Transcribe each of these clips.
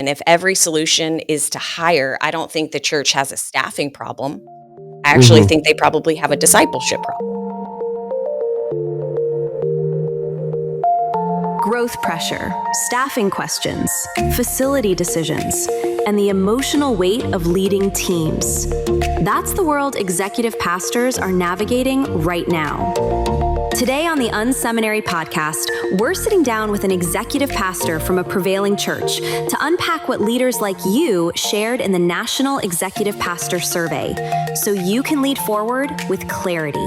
And if every solution is to hire, I don't think the church has a staffing problem. I actually think they probably have a discipleship problem. Growth pressure, staffing questions, facility decisions, and the emotional weight of leading teams. That's the world executive pastors are navigating right now. Today on the unSeminary podcast, we're sitting down with an executive pastor from a prevailing church to unpack what leaders like you shared in the National Executive Pastor Survey, so you can lead forward with clarity.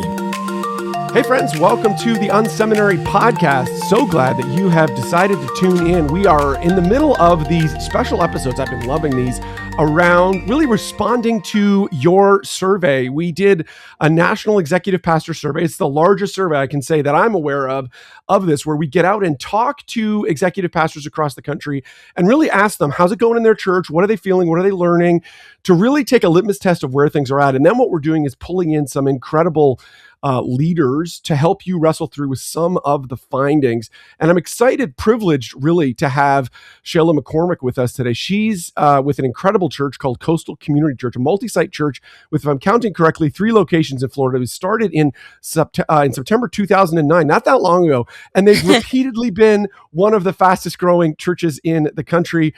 Hey friends, welcome to the unSeminary podcast. So glad that you have decided to tune in. We are in the middle of these special episodes. I've been loving these around really responding to your survey. We did a National Executive Pastor Survey. It's the largest survey I can say that I'm aware of this, where we get out and talk to executive pastors across the country and really ask them, how's it going in their church? What are they feeling? What are they learning? To really take a litmus test of where things are at. And then what we're doing is pulling in some incredible leaders to help you wrestle through with some of the findings. And I'm excited, privileged really to have Shayla McCormick with us today. She's with an incredible church called Coastal Community Church, a multi-site church with, if I'm counting correctly, 3 locations in Florida. It was started in September 2009, not that long ago. And they've repeatedly been one of the fastest growing churches in the country.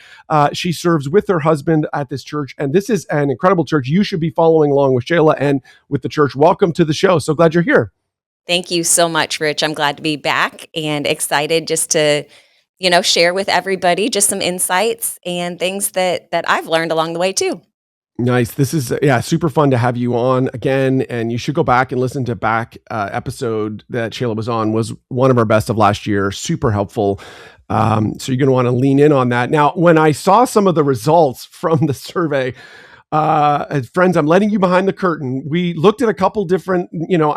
She serves with her husband at this church. And this is an incredible church. You should be following along with Shayla and with the church. Welcome to the show. So glad you're here. Thank you so much, Rich. I'm glad to be back and excited just to, share with everybody just some insights and things that I've learned along the way too. Nice. This is, super fun to have you on again. And you should go back and listen to episode that Shayla was on. Was one of our best of last year. Super helpful. So you're going to want to lean in on that. Now, when I saw some of the results from the survey, friends, I'm letting you behind the curtain. We looked at a couple different,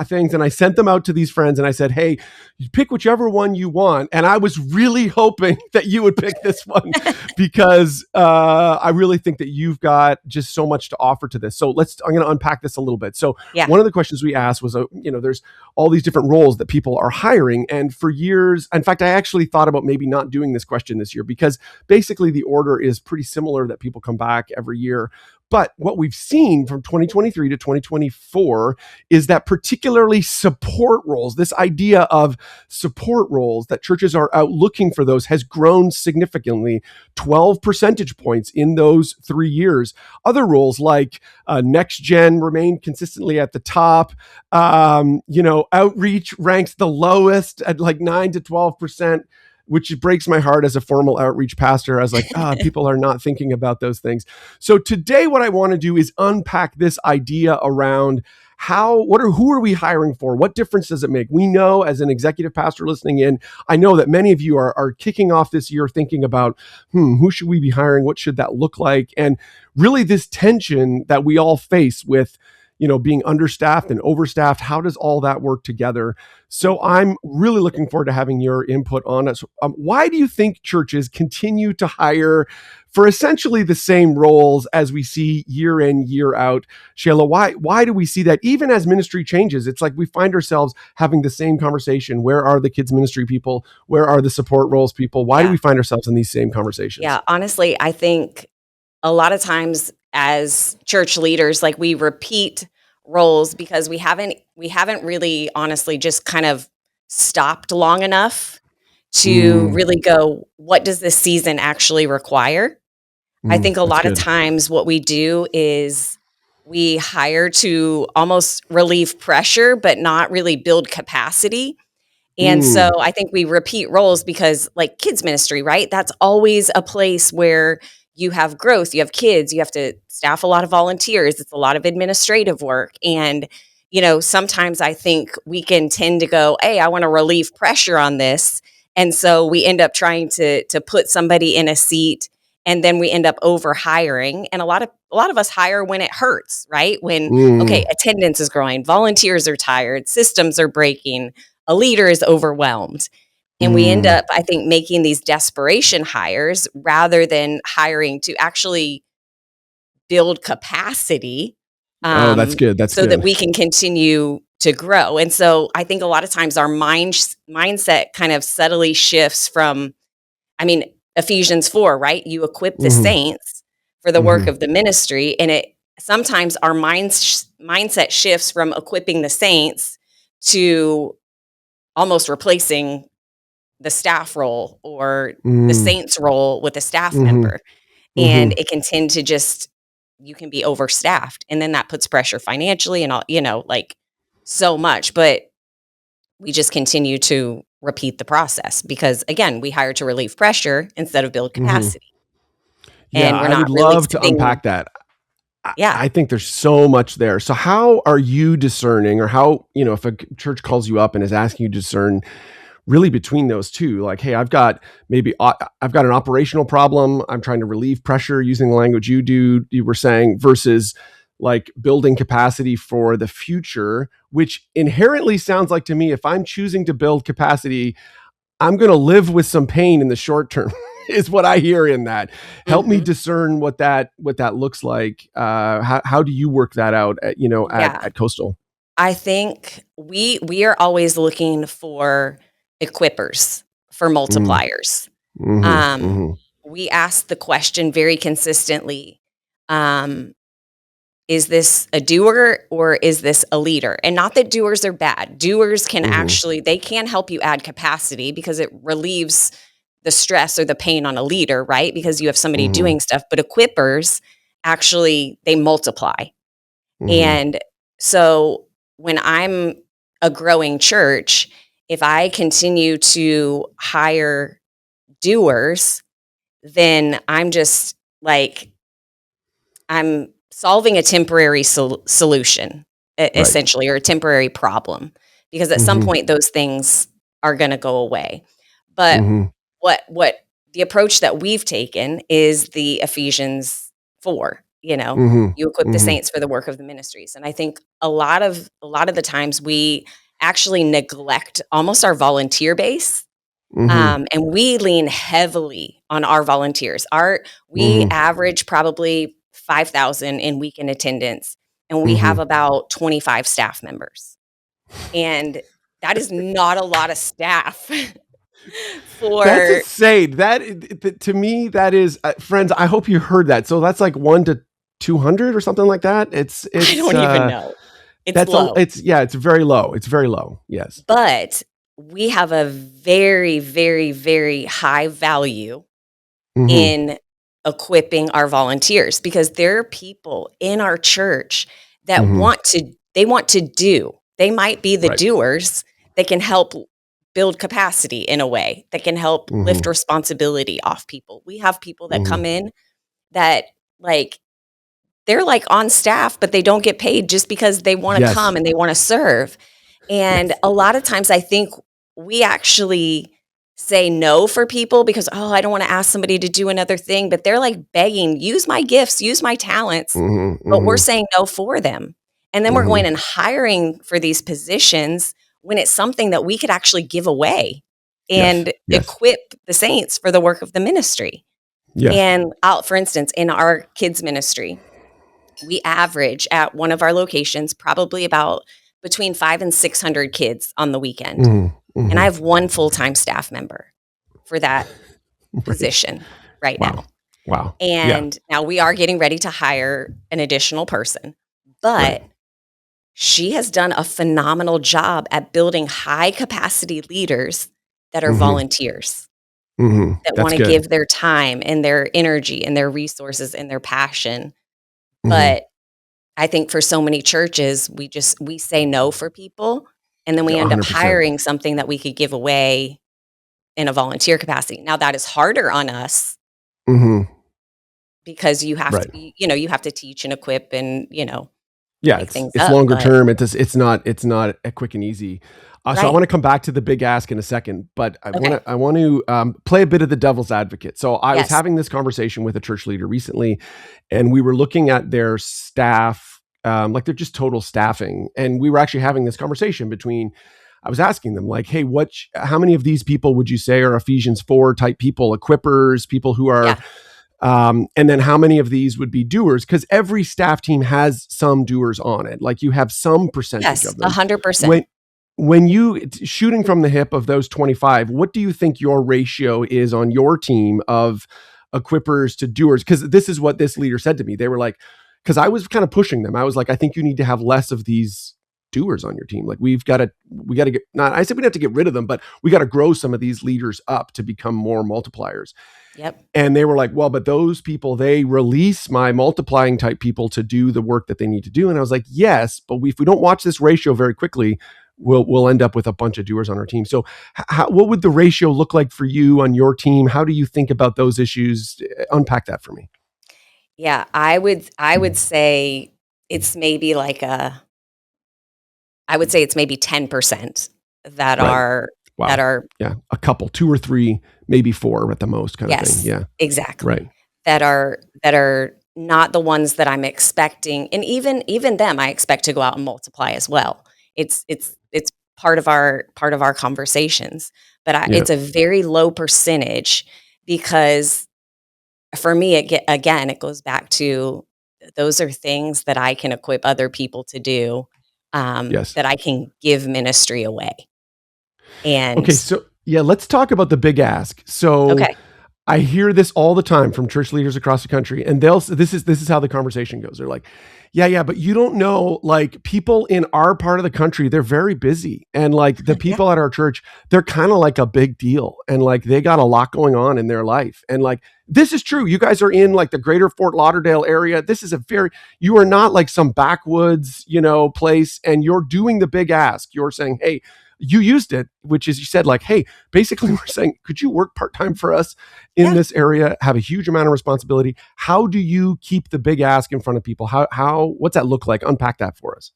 things, and I sent them out to these friends and I said, hey, you pick whichever one you want. And I was really hoping that you would pick this one because I really think that you've got just so much to offer to this. So I'm going to unpack this a little bit. So One of the questions we asked was, there's all these different roles that people are hiring. And for years, in fact, I actually thought about maybe not doing this question this year because basically the order is pretty similar that people come back every year. But what we've seen from 2023 to 2024 is that particularly support roles, this idea of support roles, that churches are out looking for those, has grown significantly, 12 percentage points in those 3 years. Other roles like next gen remain consistently at the top. Outreach ranks the lowest at like 9 to 12%. Which breaks my heart as a formal outreach pastor. I was like, people are not thinking about those things. So today what I want to do is unpack this idea around who are we hiring for? What difference does it make? We know as an executive pastor listening in, I know that many of you are kicking off this year thinking about, who should we be hiring? What should that look like? And really this tension that we all face with being understaffed and overstaffed, how does all that work together? So I'm really looking forward to having your input on it. Why do you think churches continue to hire for essentially the same roles as we see year in, year out? Shayla, why do we see that even as ministry changes? It's like we find ourselves having the same conversation. Where are the kids ministry people? Where are the support roles people? Why do we find ourselves in these same conversations? Yeah, honestly, I think a lot of times as church leaders, like we repeat roles because we haven't really honestly just kind of stopped long enough to really go, what does this season actually require? I think a lot of times what we do is we hire to almost relieve pressure, but not really build capacity. And so I think we repeat roles because like kids ministry, right? That's always a place where you have growth, you have kids, you have to staff a lot of volunteers. It's a lot of administrative work. And, sometimes I think we can tend to go, hey, I want to relieve pressure on this. And so we end up trying to put somebody in a seat and then we end up over hiring. And a lot of us hire when it hurts, right? When, attendance is growing, volunteers are tired, systems are breaking, a leader is overwhelmed. And we end up, I think, making these desperation hires rather than hiring to actually build capacity. That's good. That's so good. That we can continue to grow. And so I think a lot of times our mindset kind of subtly shifts from, Ephesians 4, right? You equip the Mhm. saints for the work Mhm. of the ministry. And it sometimes our mindset shifts from equipping the saints to almost replacing the staff role or the Mm. saints role with a staff Mhm. member. And Mhm. it can tend to just, you can be overstaffed. And then that puts pressure financially and all, like so much. But we just continue to repeat the process because, again, we hire to relieve pressure instead of build Mhm. capacity. Yeah, And we're I would not really love to sitting. unpack that. Yeah. I think there's so much there. So how are you discerning, or how, if a church calls you up and is asking you to discern really between those two, like, hey, I've got an operational problem. I'm trying to relieve pressure using the language you were saying, versus like building capacity for the future, which inherently sounds like to me, if I'm choosing to build capacity, I'm going to live with some pain in the short term is what I hear in that. Help me Mhm. discern what that looks like. How do you work that out Yeah. at Coastal? I think we are always looking for equippers, for Mm, multipliers. mhm, Um, mhm, we ask the question very consistently, um, is this a doer or is this a leader? And not that doers are bad. Doers can mhm, actually, they can help you add capacity because it relieves the stress or the pain on a leader, right? Because you have somebody mhm, doing stuff. But equippers actually, they multiply. mhm, And so when I'm a growing church, if I continue to hire doers, then I'm just like, I'm solving a temporary solution, right. essentially, or a temporary problem, because at some Mhm, point those things are going to go away. But mhm, what the approach that we've taken is the Ephesians 4, mhm, you equip the mhm, saints for the work of the ministries. And I think a lot of the times we actually neglect almost our volunteer base. mhm, And we lean heavily on our volunteers. We mhm, average probably 5,000 in weekend attendance, and we have mhm. about 25 staff members. And that is not a lot of staff That's for insane. To me, that is, friends. I hope you heard that. So that's like 1 to 200 or something like that. I don't even know. It's low. It's very low. It's very low. Yes. But we have a very, very, very high value Mm-hmm. in equipping our volunteers because there are people in our church that Mm-hmm. want to do. They might be the Right. doers that can help build capacity in a way, that can help lift Mm-hmm. responsibility off people. We have people that Mm-hmm. come in that like they're like on staff, but they don't get paid just because they want to Yes. come and they want to serve. And Yes. a lot of times I think we actually say no for people because, oh, I don't want to ask somebody to do another thing, but they're like begging, use my gifts, use my talents, Mm-hmm. but we're Mm-hmm. saying no for them. And then we're Mm-hmm. going and hiring for these positions when it's something that we could actually give away Yes. and Yes. equip the saints for the work of the ministry. Yes. And for instance, in our kids ministry, we average at one of our locations probably about between 5 and 600 kids on the weekend. Mm-hmm. And I Mm-hmm. have one full-time staff member for that Right. position right Wow. now. Wow. Yeah. And now we are getting ready to hire an additional person. Right. But she has done a phenomenal job at building high capacity leaders that are Mm-hmm. volunteers, Mm-hmm. that want That's to good. give their time and their energy and their resources and their passion. Mm-hmm. But I think for so many churches, we say no for people, and then we end up 100%. hiring something that we could give away in a volunteer capacity. Now that is harder on us Mm-hmm. because you have to, Right. you have to teach and equip and, Yeah, make things it's up, longer but term. It's not a quick and easy. So I right. want to come back to the big ask in a second, but Okay. I want to play a bit of the devil's advocate. So I was Yes. having this conversation with a church leader recently, and we were looking at their staff, like they're just total staffing, and we were actually having this conversation between. I was asking them like, hey, how many of these people would you say are Ephesians 4 type people, equippers, people who are Yeah. and then how many of these would be doers? Because every staff team has some doers on it. Like you have some percentage Yes. of them. 100%. When when you shooting from the hip of those 25, what do you think your ratio is on your team of equippers to doers? Because this is what this leader said to me. They were like, because I was kind of pushing them. I was like, I think you need to have less of these doers on your team. Like we got to get, not, I said we have to get rid of them, but we got to grow some of these leaders up to become more multipliers. Yep. And they were like, well, but those people, they release my multiplying type people to do the work that they need to do. And I was like, yes, but if we don't watch this ratio very quickly, we'll end up with a bunch of doers on our team. So what would the ratio look like for you on your team? How do you think about those issues? Unpack that for me. Yeah, I would say it's maybe like I would say it's maybe 10% that Right. are Wow. that are Yeah, a couple, 2 or 3, maybe 4 at the most kind of thing. yes, Yeah, exactly. right. That are not the ones that I'm expecting, and even them I expect to go out and multiply as well. It's part of our conversations, but Yeah. it's a very low percentage because for me it goes back to those are things that I can equip other people to do, Yes. that I can give ministry away. And Okay, so yeah, let's talk about the big ask. So okay, I hear this all the time from church leaders across the country, and this is how the conversation goes. They're like, yeah, but you don't know, like people in our part of the country, they're very busy, and like the yeah, people at our church, they're kind of like a big deal, and like they got a lot going on in their life, and like this is true. You guys are in like the greater Fort Lauderdale area. This is you are not like some backwoods, place, and you're doing the big ask. You're saying, hey. You used it, which is you said like, hey, basically we're saying, could you work part-time for us in yeah. this area, have a huge amount of responsibility? How do you keep the big ask in front of people? What's that look like? Unpack that for us.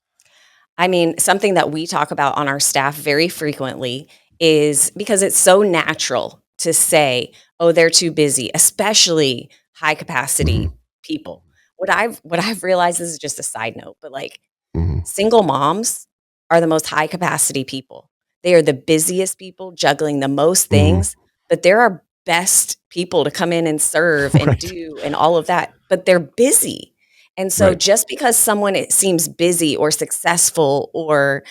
I mean, something that we talk about on our staff very frequently is because it's so natural to say, "Oh, they're too busy," especially high capacity Mm-hmm. people. What I've realized, this is just a side note, but like Mm-hmm. single moms are the most high capacity people. They are the busiest people juggling the most Mm-hmm. things, but they're our best people to come in and serve and Right. do and all of that, but they're busy. And so Right. just because someone it seems busy or successful or,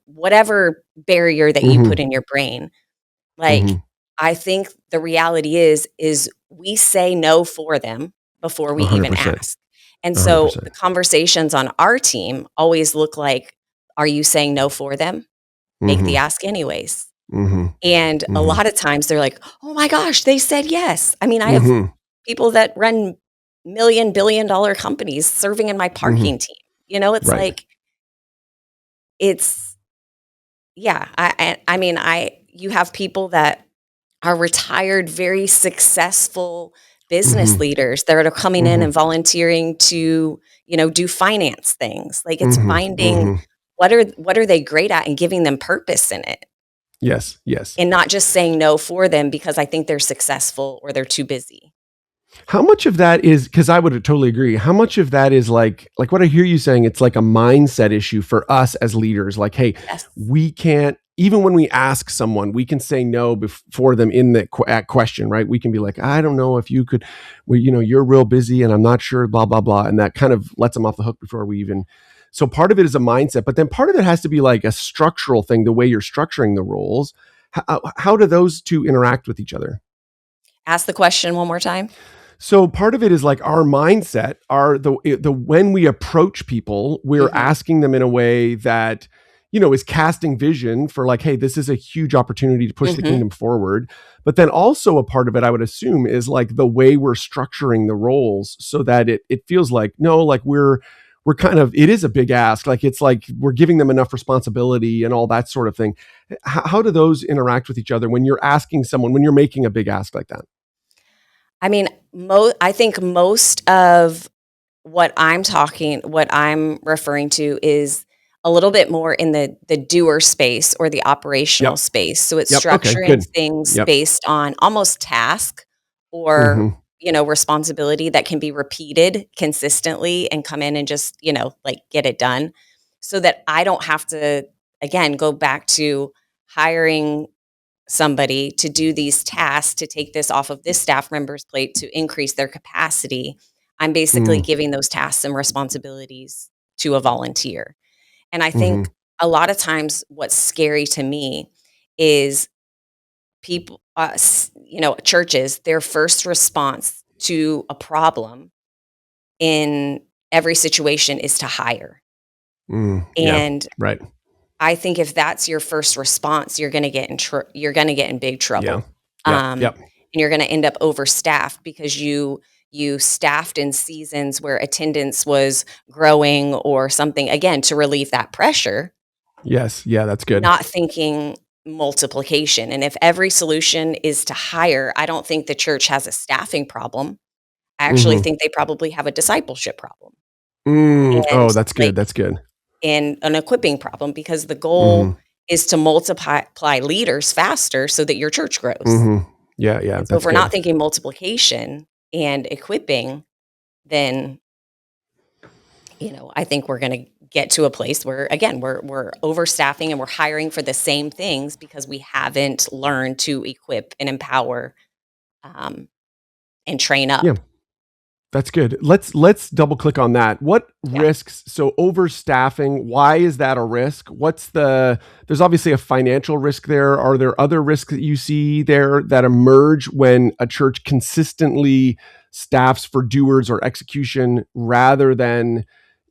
whatever barrier that you Mm-hmm. put in your brain, like Mm-hmm. I think the reality is we say no for them before we even 100%. ask. And so 100%. the conversations on our team always look like, are you saying no for them? Make the Mm-hmm. ask anyways. Mm-hmm. And a Mm-hmm. lot of times they're like, oh my gosh, they said yes. I mean, I have Mm-hmm. people that run million, billion-dollar companies serving in my Mm-hmm. parking team. It's Right. like, it's, yeah. You have people that are retired, very successful business Mm-hmm. leaders that are coming in Mm-hmm. and volunteering to, do finance things. Like it's Mm-hmm. finding Mm-hmm. what are they great at and giving them purpose in it Yes. Yes. and not just saying no for them because I think they're successful or they're too busy. How much of that is, because I would totally agree, how much of that is like what I hear you saying, it's like a mindset issue for us as leaders. Like, hey, Yes. we can't, even when we ask someone, we can say no before them in the question, right? We can be like, I don't know if you could, well, you're real busy and I'm not sure, blah, blah, blah. And that kind of lets them off the hook before we even, so part of it is a mindset, but then part of it has to be like a structural thing, the way you're structuring the roles. How do those two interact with each other? Ask the question one more time. So part of it is like our mindset, the when we approach people, we're Mhm. asking them in a way that, is casting vision for like, hey, this is a huge opportunity to push the Mhm. kingdom forward. But then also a part of it, I would assume, is like the way we're structuring the roles so that it feels like, no, like we're kind of, it is a big ask. Like it's like we're giving them enough responsibility and all that sort of thing. How do those interact with each other when you're asking someone, when you're making a big ask like that? I mean, I think most of what I'm referring to is a little bit more in the doer space or the operational Yep. space. So it's Yep. Okay, structuring good. things Yep. based on almost task or, Mm-hmm. responsibility that can be repeated consistently and come in and just, like get it done so that I don't have to, again, go back to hiring somebody to do these tasks to take this off of this staff member's plate to increase their capacity. I'm basically Mm, giving those tasks and responsibilities to a volunteer. And I mhm, think a lot of times what's scary to me is people, churches, their first response to a problem in every situation is to hire. Yeah. And Right. I think if that's your first response, you're going to get in big Yeah. trouble. Yep. Um, Yep. and you're going to end up overstaffed because you staffed in seasons where attendance was growing or something, again, to relieve that pressure, Yes. Yeah. That's good. not thinking multiplication. And if every solution is to hire, I don't think the church has a staffing problem. I actually Hmm. think they probably have a discipleship problem and Oh, that's good. like That's good. and an equipping problem because the Hmm. goal is to multiply leaders faster so that your church grows. Hmm. Yeah. Yeah. And so if That's we're not good. thinking multiplication and equipping, then I think we're going to get to a place where again we're overstaffing and we're hiring for the same things because we haven't learned to equip and empower um, and train Yeah. up. That's good. Let's double click on that. What Yeah. risks? So overstaffing, why is that a risk? There's obviously a financial risk there. Are there other risks that you see there that emerge when a church consistently staffs for doers or execution rather than,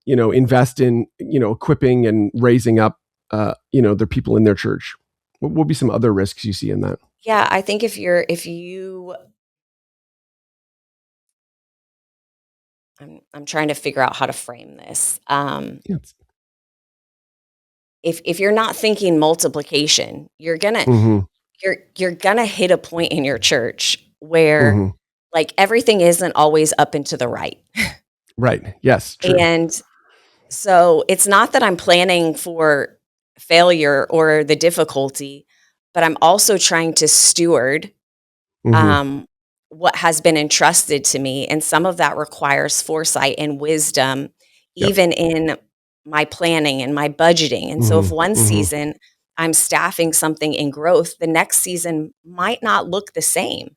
invest in, equipping and raising up, their people in their church? What would be some other risks you see in that? Yeah, I think I'm trying to figure out how to frame this. Yes. If you're not thinking multiplication, Mm-hmm. you're gonna hit a point in your church where Mm-hmm. like everything isn't always up and to the right. Right. Yes. True. And so it's not that I'm planning for failure or the difficulty, but I'm also trying to steward Mm-hmm. um, what has been entrusted to me. And some of that requires foresight and wisdom, Yep. even in my planning and my budgeting. And so if Mhm, one mhm, season I'm staffing something in growth, the next season might not look the same.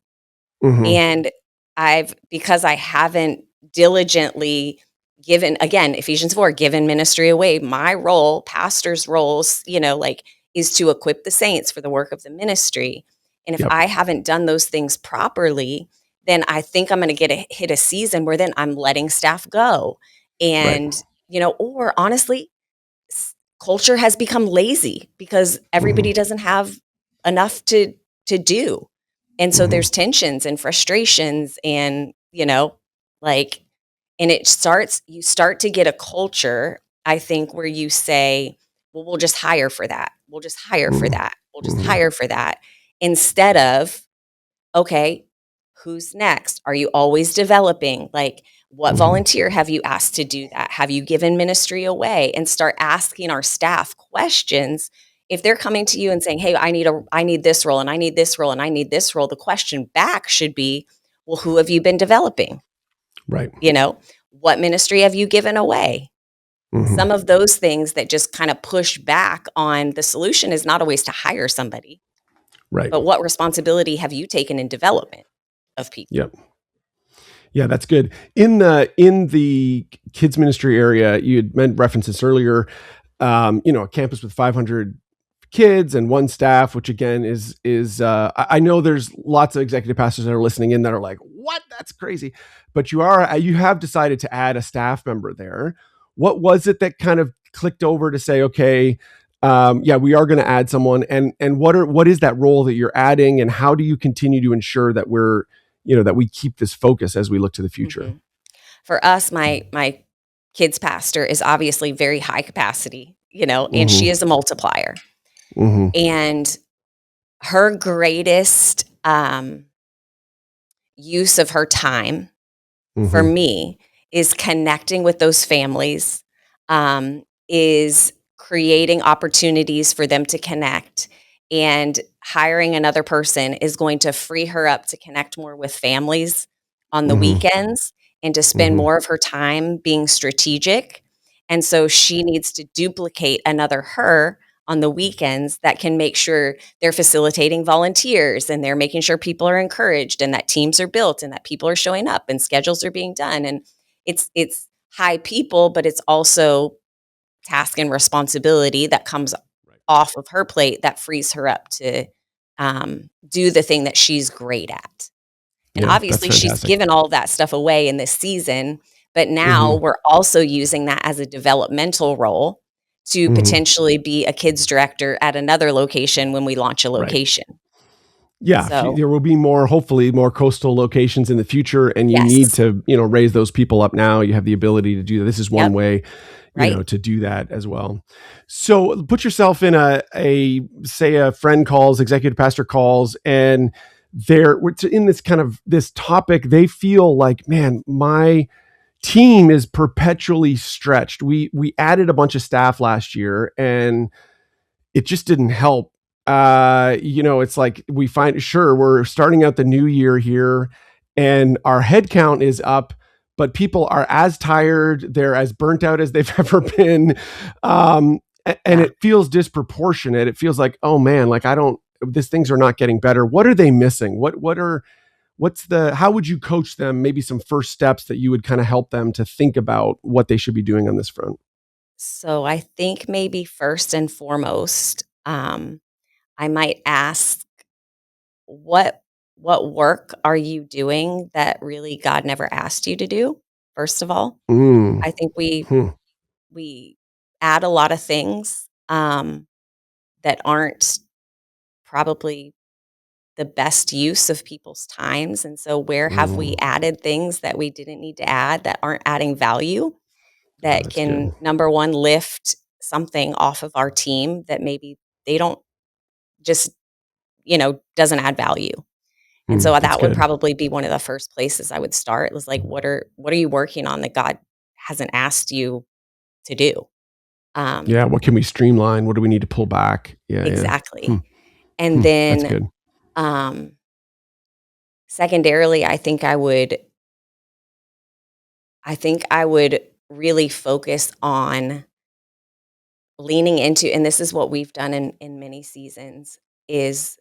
mhm. And because I haven't diligently given, again, Ephesians 4, given ministry away, my role, pastor's roles, is to equip the saints for the work of the ministry. And if Yep. I haven't done those things properly, then I think I'm going to hit a season where then I'm letting staff go. Right. And, or honestly, culture has become lazy because everybody Mhm, doesn't have enough to do. And so mhm. there's tensions and frustrations and, like and you start to get a culture, I think, where you say, well, we'll just hire for that. We'll just hire for Mhm, that. We'll just mhm. hire for that. Instead of, okay, who's next? Are you always developing? Like, what Mhm. volunteer have you asked to do that? Have you given ministry away? And start asking our staff questions. If they're coming to you and saying, "Hey, I need this role and I need this role and I need this role," the question back should be, "Well, who have you been developing? Right. You know, what ministry have you given away?" Mhm. Some of those things that just kind of push back on the solution is not always to hire somebody, Right. but what responsibility have you taken in development of people? Yep. Yeah, that's good. In the kids ministry area, you had meant references earlier. A campus with 500 kids and one staff, which again I know there's lots of executive pastors that are listening in that are like, "What? That's crazy!" But you have decided to add a staff member there. What was it that kind of clicked over to say, okay, yeah, we are going to add someone, and what is that role that you're adding, and how do you continue to ensure that that we keep this focus as we look to the future? Mhm. For us, my kids pastor is obviously very high capacity, and she Hmm. is a multiplier. Hmm. And her greatest use of her time for Hmm. me is connecting with those families, is creating opportunities for them to connect. And hiring another person is going to free her up to connect more with families on the Hmm. weekends and to spend Hmm. more of her time being strategic. And so she needs to duplicate another her on the weekends that can make sure they're facilitating volunteers and they're making sure people are encouraged and that teams are built and that people are showing up and schedules are being done. And it's high people, but it's also task and responsibility that comes off of her plate that frees her up to do the thing that she's great at. And Yeah, that's obviously she's fantastic. given all that stuff away in this season, but now Mhm. we're also using that as a developmental role to Mhm. potentially be a kids director at another location when we launch a Right. location. Yeah, So, there will be more, hopefully more coastal locations in the future, and you need yes. to, raise those people up now. You have the ability to do that. This is one Yep. way, Right. to do that as well. So put yourself in say a friend calls, executive pastor calls, and we're in this kind of this topic. They feel like, man, my team is perpetually stretched. We added a bunch of staff last year, and it just didn't help. It's like sure, we're starting out the new year here and our head count is up, but people are as tired, they're as burnt out as they've ever been. And Yeah. it feels disproportionate. It feels like, oh man, like these things are not getting better. What are they missing? How would you coach them? Maybe some first steps that you would kind of help them to think about what they should be doing on this front. So I think maybe first and foremost, I might ask what what work are you doing that really God never asked you to do? First of all, Mm. I think Hmm. we add a lot of things that aren't probably the best use of people's times. And so, where have we Mm. added things that we didn't need to add that aren't adding value Oh, that that's can, good. number one, lift something off of our team that maybe they don't just, doesn't add value. And so That's that would good. probably be one of the first places I would start was like, what are you working on that God hasn't asked you to do? Yeah, Um, what can we streamline? What do we need to pull back? Yeah, yeah. Hmm, exactly. And that's then good. um, secondarily, I think I would really focus on leaning into, and this is what we've done in many seasons, is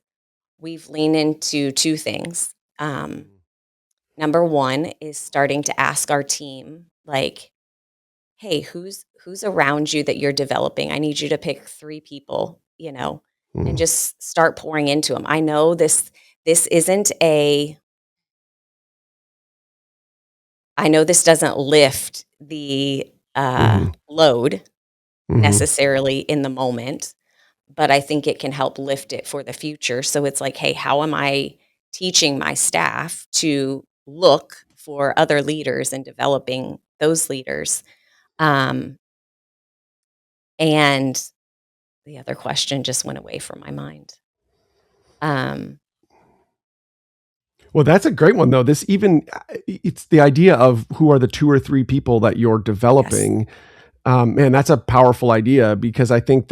we've leaned into two things. Number one is starting to ask our team, like, hey, who's around you that you're developing? I need you to pick three people, and Mm, just start pouring into them. I know this isn't a I know this doesn't lift the mhm, load mhm, necessarily in the moment, but I think it can help lift it for the future. So it's like, hey, how am I teaching my staff to look for other leaders and developing those leaders? Um, and the other question just went away from my mind. Um, Well, that's a great one though. It's the idea of who are the 2 or 3 people that you're yes, developing. Man, that's a powerful idea because I think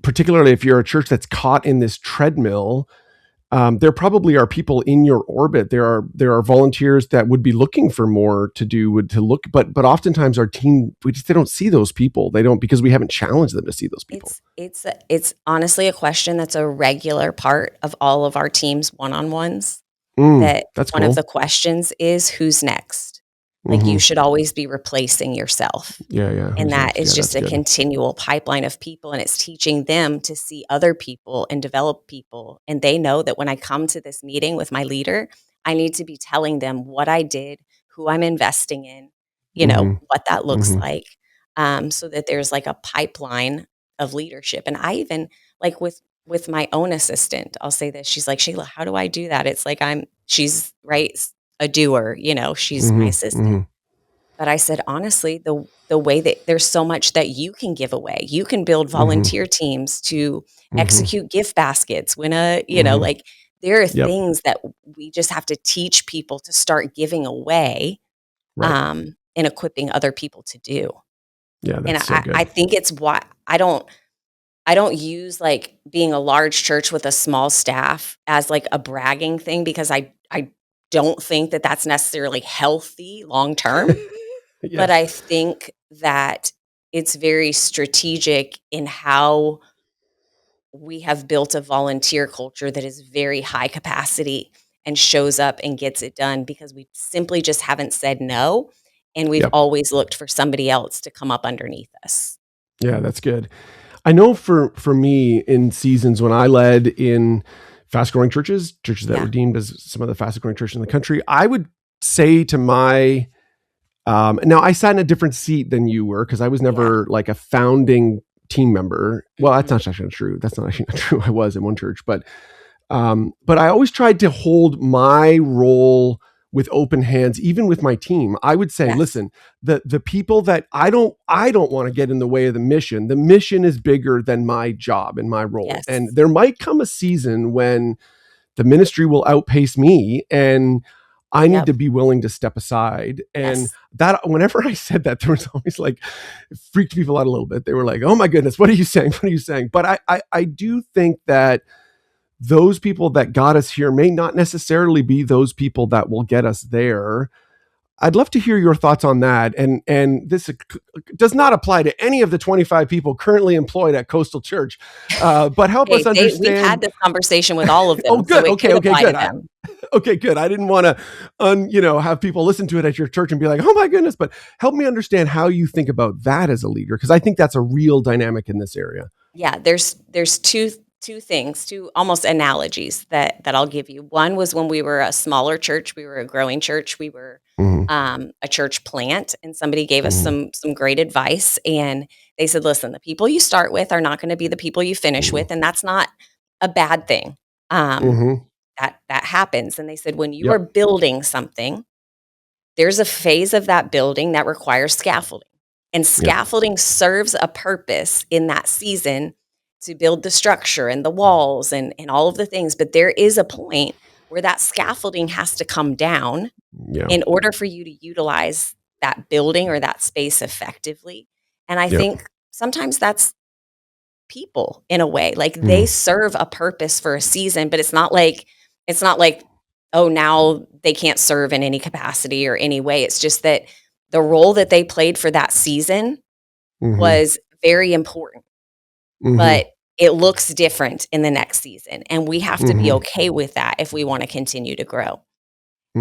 particularly if you're a church that's caught in this treadmill, there probably are people in your orbit. There are volunteers that would be looking for more to do, but oftentimes our team they don't see those people. They don't because we haven't challenged them to see those people. it's honestly a question that's a regular part of all of our teams one-on-ones. That That's one of cool. the questions is who's next. Like you Hmm. should always be replacing yourself. Yeah, yeah. And Who's that next? is Yeah, just that's a good. continual pipeline of people, and it's teaching them to see other people and develop people. And they know that when I come to this meeting with my leader, I need to be telling them what I did, who I'm investing in, Hmm. what that looks Hmm. like, so that there's like a pipeline of leadership. And I even like with my own assistant, I'll say this. She's like, Shayla, how do I do that? It's like she's right, a doer, she's my Hmm. assistant. Hmm. But I said, honestly, the way that there's so much that you can give away. You can build Hmm. volunteer teams to Hmm. execute gift baskets when Hmm. like there are Yep. things that we just have to teach people to start giving away, Right. and equipping other people to do. Yeah, And that's so I good. think it's why I don't use like being a large church with a small staff as like a bragging thing because I don't think that that's necessarily healthy long term. But Yes. I think that it's very strategic in how we have built a volunteer culture that is very high capacity and shows up and gets it done because we simply just haven't said no. And we've Yep. always looked for somebody else to come up underneath us. Yeah, that's good. I know for me in seasons when I led in fast growing churches that were deemed as some of the fastest growing churches in the country, I would say to my, now I sat in a different seat than you were because I was never like a founding team member. Well, that's not actually true. That's not actually not true. I was in one church, but I always tried to hold my role with open hands, even with my team. I would say, listen, the people that I don't want to get in the way of the mission is bigger than my job and my role. Yes. And there might come a season when the ministry will outpace me and I need to be willing to step aside. And that, whenever I said that, there was always like, it freaked people out a little bit. They were like, oh my goodness, what are you saying? What are you saying? But I do think that those people that got us here may not necessarily be those people that will get us there. I'd love to hear your thoughts on that. And this does not apply to any of the 25 people currently employed at Coastal Church, but help us understand. We've had this conversation with all of them. Oh, good. So Okay, good. Okay, good. I didn't want to, have people listen to it at your church and be like, oh my goodness, but help me understand how you think about that as a leader, because I think that's a real dynamic in this area. Yeah, there's two things, two almost analogies that I'll give you. One was when we were a smaller church, we were a growing church, we were a church plant, and somebody gave us some great advice. And they said, listen, the people you start with are not going to be the people you finish with. And that's not a bad thing. That happens. And they said, when you are building something, there's a phase of that building that requires scaffolding. And scaffolding serves a purpose in that season to build the structure and the walls and all of the things. But there is a point where that scaffolding has to come down in order for you to utilize that building or that space effectively. And I think sometimes that's people in a way, like they serve a purpose for a season, but it's not like, oh, now they can't serve in any capacity or any way. It's just that the role that they played for that season was very important, but it looks different in the next season. And we have to be okay with that if we want to continue to grow.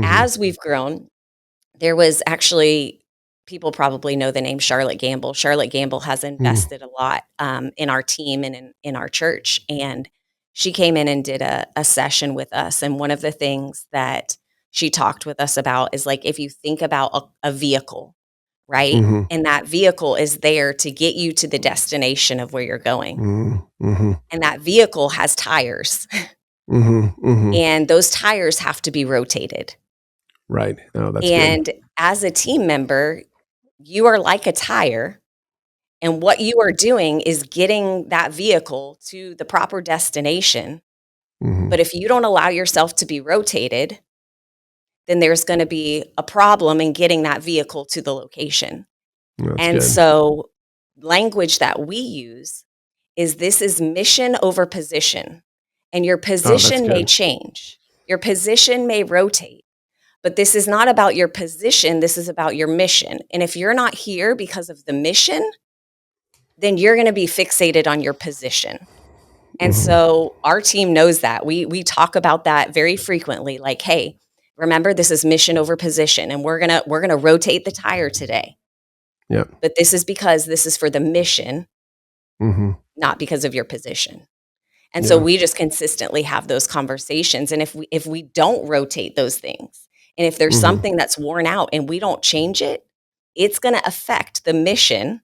As we've grown, there was actually, people probably know the name Charlotte Gamble. Charlotte Gamble has invested a lot in our team and in our church. And she came in and did a session with us. And one of the things that she talked with us about is like, if you think about a vehicle, right? And that vehicle is there to get you to the destination of where you're going. And that vehicle has tires. And those tires have to be rotated. Right. Oh, that's and good. As a team member, you are like a tire. And what you are doing is getting that vehicle to the proper destination. But if you don't allow yourself to be rotated, then there's going to be a problem in getting that vehicle to the location. And so language that we use is, this is mission over position. And your position may change. Your position may rotate. But this is not about your position. This is about your mission. And if you're not here because of the mission, then you're going to be fixated on your position. And so our team knows that. We talk about that very frequently. Like, hey, remember, this is mission over position, and we're gonna rotate the tire today. Yeah. But this is because this is for the mission, not because of your position. And so we just consistently have those conversations. And if we don't rotate those things, and if there's something that's worn out and we don't change it, it's going to affect the mission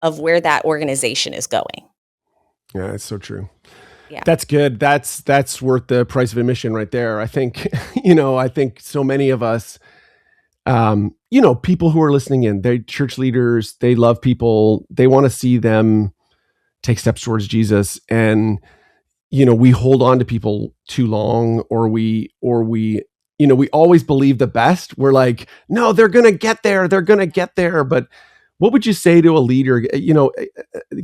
of where that organization is going. Yeah, that's so true. Yeah. That's good. That's worth the price of admission right there. I think, I think so many of us, people who are listening in, they're church leaders, they love people, they want to see them take steps towards Jesus. And, we hold on to people too long, or we always believe the best. We're like, no, they're going to get there. They're going to get there. But what would you say to a leader?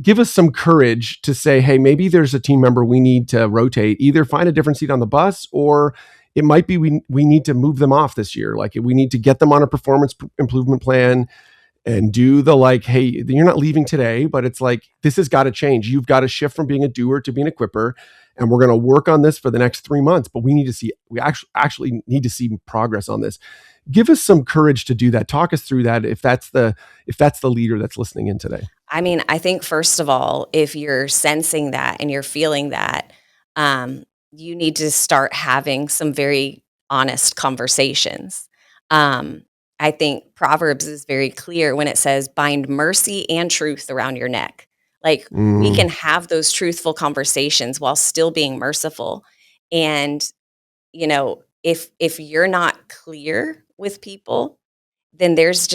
Give us some courage to say, hey, maybe there's a team member we need to rotate, either find a different seat on the bus, or it might be we need to move them off this year. Like, we need to get them on a performance improvement plan. and do the like, hey, you're not leaving today, but it's like, this has got to change. You've got to shift from being a doer to being an equipper. And we're going to work on this for the next 3 months, but we actually need to see progress on this. Give us some courage to do that. Talk us through that. If that's the leader that's listening in today. I mean, I think first of all, if you're sensing that and you're feeling that, you need to start having some very honest conversations. I think Proverbs is very clear when it says, bind mercy and truth around your neck. Like we can have those truthful conversations while still being merciful. And, if you're not clear with people, then there's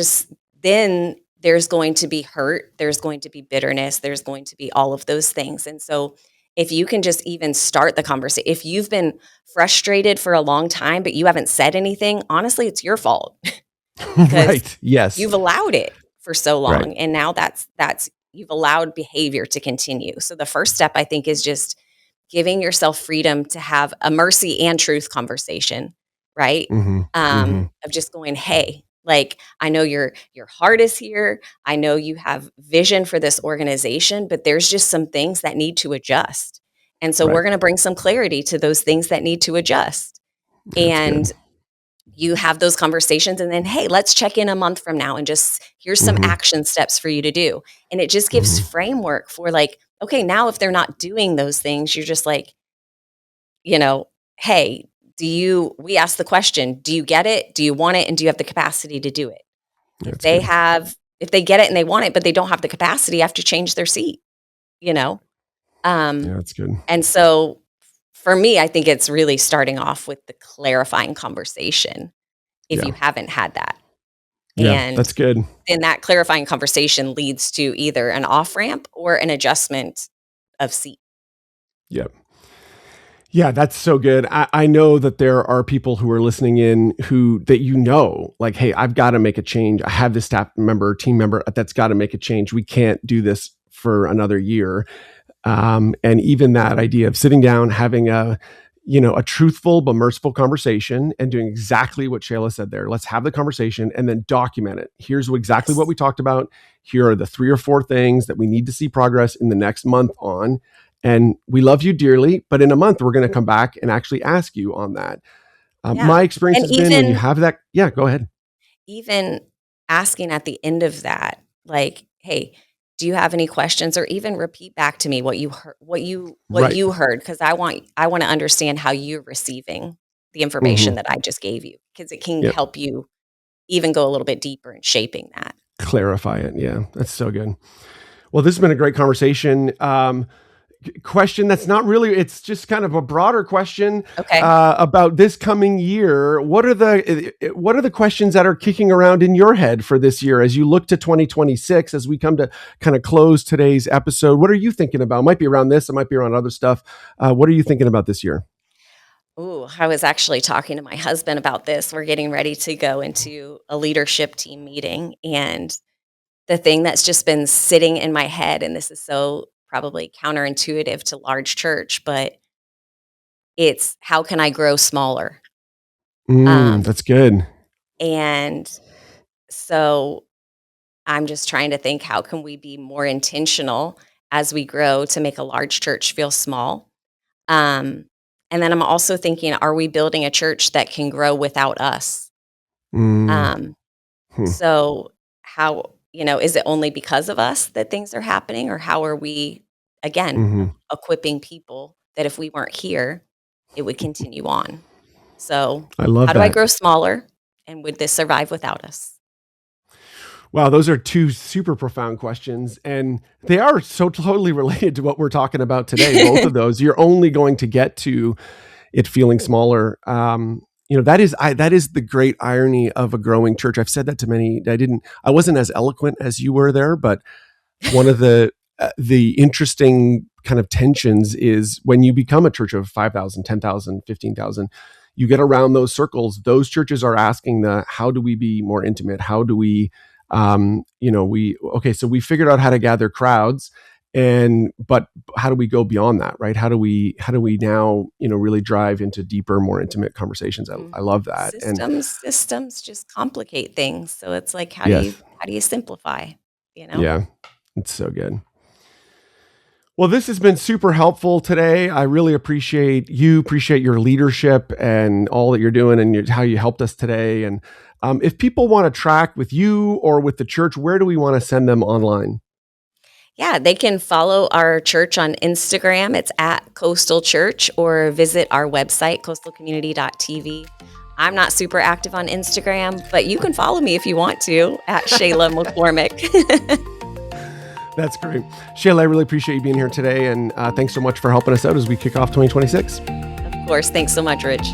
going to be hurt, there's going to be bitterness, there's going to be all of those things. And so if you can just even start the conversation, if you've been frustrated for a long time, but you haven't said anything, honestly, it's your fault because right. Yes. you've allowed it for so long. Right. And now that's you've allowed behavior to continue. So the first step, I think, is just giving yourself freedom to have a mercy and truth conversation, right? Of just going, hey, like, I know your heart is here. I know you have vision for this organization, but there's just some things that need to adjust. And so we're going to bring some clarity to those things that need to adjust. And you have those conversations, and then, hey, let's check in a month from now and just here's some action steps for you to do. And it just gives framework for like, okay, now if they're not doing those things, you're just like, hey, we ask the question, do you get it? Do you want it? And do you have the capacity to do it? If they get it and they want it, but they don't have the capacity, you have to change their seat, that's good. And so for me, I think it's really starting off with the clarifying conversation if you haven't had that. Yeah, And that's good. then that clarifying conversation leads to either an off-ramp or an adjustment of seat. Yep. Yeah, that's so good. I know that there are people who are listening in like, hey, I've got to make a change. I have this team member that's got to make a change. We can't do this for another year. And even that idea of sitting down, having a truthful but merciful conversation and doing exactly what Shayla said there. Let's have the conversation and then document it. Here's exactly what we talked about. Here are the 3 or 4 things that we need to see progress in the next month on. And we love you dearly, but in a month, we're going to come back and actually ask you on that. My experience has been when you have that. Yeah, go ahead. Even asking at the end of that, like, hey, do you have any questions, or even repeat back to me what you heard, you heard, because I want to understand how you're receiving the information that I just gave you, because it can help you even go a little bit deeper in shaping that. Clarify it. Yeah, that's so good. Well, this has been a great conversation. Question that's not really, it's just kind of a broader question about this coming year. What are the questions that are kicking around in your head for this year as you look to 2026, as we come to kind of close today's episode? What are you thinking about? It might be around this, it might be around other stuff. What are you thinking about this year? Ooh, I was actually talking to my husband about this. We're getting ready to go into a leadership team meeting, and the thing that's just been sitting in my head, and this is so probably counterintuitive to large church, but it's how can I grow smaller? That's good. And so I'm just trying to think, how can we be more intentional as we grow to make a large church feel small? And then I'm also thinking, are we building a church that can grow without us? So how, is it only because of us that things are happening, or how are we, again, equipping people that if we weren't here, it would continue on? So I love how do I grow smaller, and would this survive without us? Wow, those are 2 super profound questions, and they are so totally related to what we're talking about today. Both of those, you're only going to get to it feeling smaller. That is the great irony of a growing church. I've said that to many. I wasn't as eloquent as you were there, but one of the interesting kind of tensions is when you become a church of 5,000, 10,000, 15,000, you get around those circles. Those churches are asking how do we be more intimate? How do we, so we figured out how to gather crowds, but how do we go beyond that, right? How do we now, really drive into deeper, more intimate conversations? I love that. Systems just complicate things. So it's like, how do you How do you simplify? Yeah, it's so good. Well, this has been super helpful today. I really appreciate your leadership and all that you're doing and how you helped us today. And if people want to track with you or with the church, where do we want to send them online? Yeah, they can follow our church on Instagram. It's at Coastal Church, or visit our website, coastalcommunity.tv. I'm not super active on Instagram, but you can follow me if you want to, at Shayla McCormick. That's great. Shayla, I really appreciate you being here today, and thanks so much for helping us out as we kick off 2026. Of course. Thanks so much, Rich.